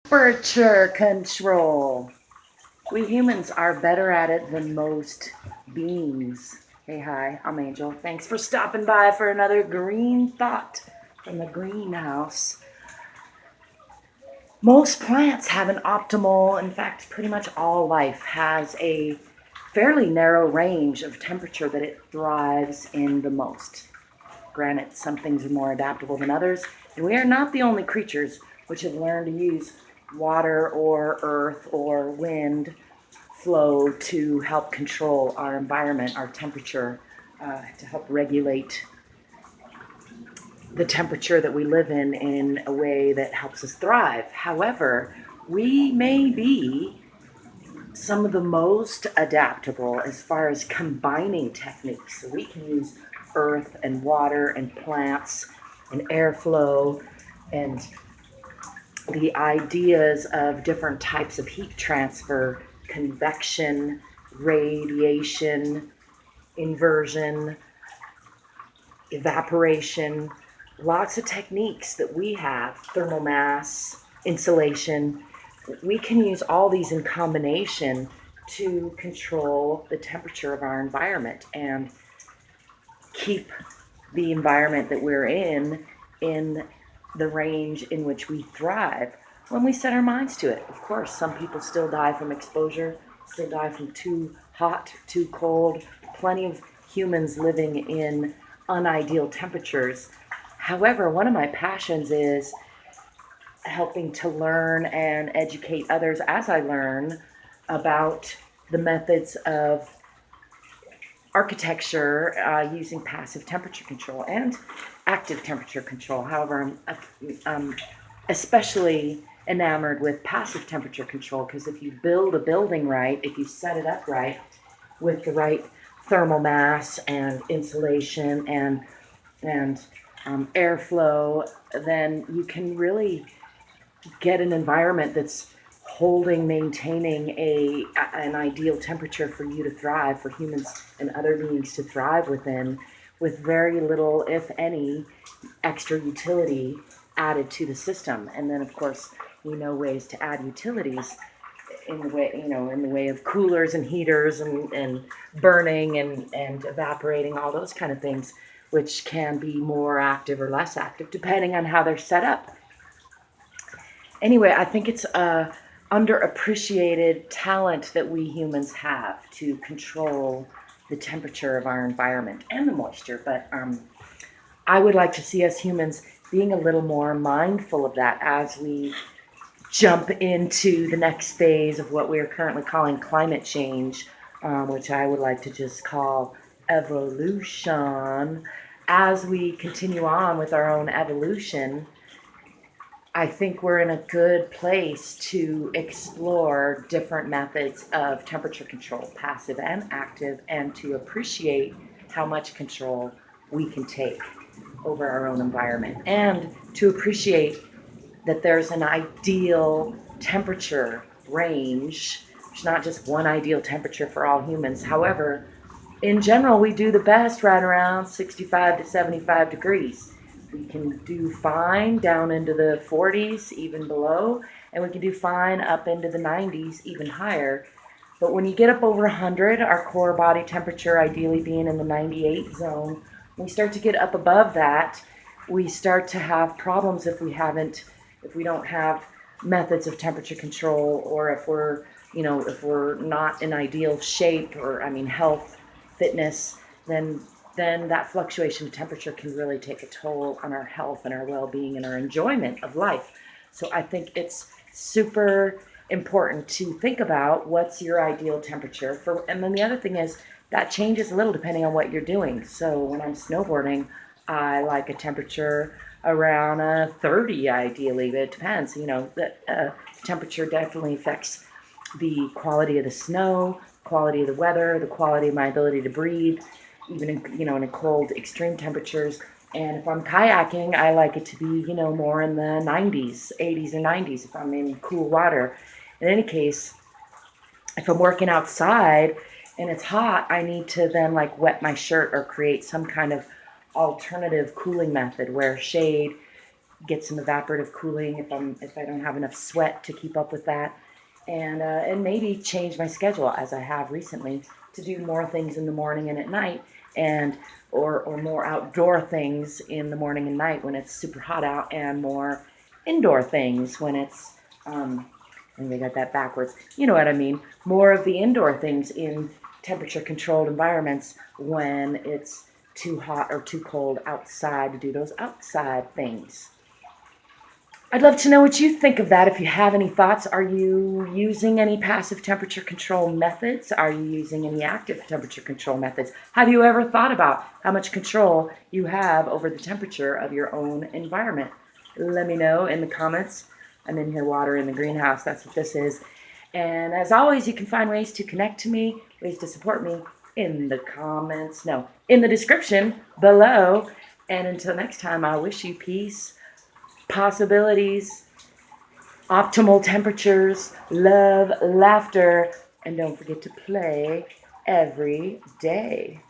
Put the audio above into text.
Temperature control. We humans are better at it than most beings. Hey, hi, I'm Angel. Thanks for stopping by for another green thought from the greenhouse. Most plants have an optimal, in fact, pretty much all life has a fairly narrow range of temperature that it thrives in the most. Granted, some things are more adaptable than others, and we are not the only creatures which have learned to use water or earth or wind flow to help control our environment, our temperature, to help regulate the temperature that we live in a way that helps us thrive. However, we may be some of the most adaptable as far as combining techniques. So we can use earth and water and plants and airflow and the ideas of different types of heat transfer, convection, radiation, inversion, evaporation, lots of techniques that we have, thermal mass, insulation. We can use all these in combination to control the temperature of our environment and keep the environment that we're in the range in which we thrive when we set our minds to it. Of course, some people still die from exposure, still die from too hot, too cold. Plenty of humans living in unideal temperatures. However, one of my passions is helping to learn and educate others as I learn about the methods of architecture using passive temperature control and active temperature control. However, I'm especially enamored with passive temperature control because if you build a building right, if you set it up right with the right thermal mass and insulation and airflow, then you can really get an environment that's maintaining an ideal temperature for you to thrive, for humans and other beings to thrive within, with very little, if any, extra utility added to the system. And then, of course, we know ways to add utilities in the way, in the way of coolers and heaters and burning and evaporating, all those kind of things, which can be more active or less active depending on how they're set up. Anyway, I think it's a underappreciated talent that we humans have to control the temperature of our environment and the moisture. But I would like to see us humans being a little more mindful of that as we jump into the next phase of what we are currently calling climate change, which I would like to just call evolution. As we continue on with our own evolution, I think we're in a good place to explore different methods of temperature control, passive and active, and to appreciate how much control we can take over our own environment, and to appreciate that there's an ideal temperature range. There's not just one ideal temperature for all humans. However, in general, we do the best right around 65 to 75 degrees. We can do fine down into the 40s, even below, and we can do fine up into the 90s, even higher. But when you get up over 100, our core body temperature ideally being in the 98 zone, when we start to get up above that, we start to have problems if we don't have methods of temperature control, or if we're not in ideal shape, or health, fitness, then that fluctuation of temperature can really take a toll on our health and our well-being and our enjoyment of life. So I think it's super important to think about what's your ideal temperature and then the other thing is that changes a little depending on what you're doing. So when I'm snowboarding, I like a temperature around 30 ideally, but it depends. The temperature definitely affects the quality of the snow, quality of the weather, the quality of my ability to breathe, even in cold extreme temperatures. And if I'm kayaking, I like it to be more in the 90s, 80s or 90s if I'm in cool water. In any case, if I'm working outside and it's hot, I need to then wet my shirt or create some kind of alternative cooling method where shade get some evaporative cooling if I don't have enough sweat to keep up with that, and maybe change my schedule as I have recently to do more things in the morning and at night, and or more outdoor things in the morning and night when it's super hot out, and more indoor things when it's and they got that backwards. You know what I mean? More of the indoor things in temperature controlled environments when it's too hot or too cold outside to do those outside things. I'd love to know what you think of that. If you have any thoughts, are you using any passive temperature control methods? Are you using any active temperature control methods? Have you ever thought about how much control you have over the temperature of your own environment? Let me know in the comments. I'm in here watering the greenhouse. That's what this is. And as always, you can find ways to connect to me, ways to support me in the comments. No, in the description below. And until next time, I wish you peace, possibilities, optimal temperatures, love, laughter, and don't forget to play every day.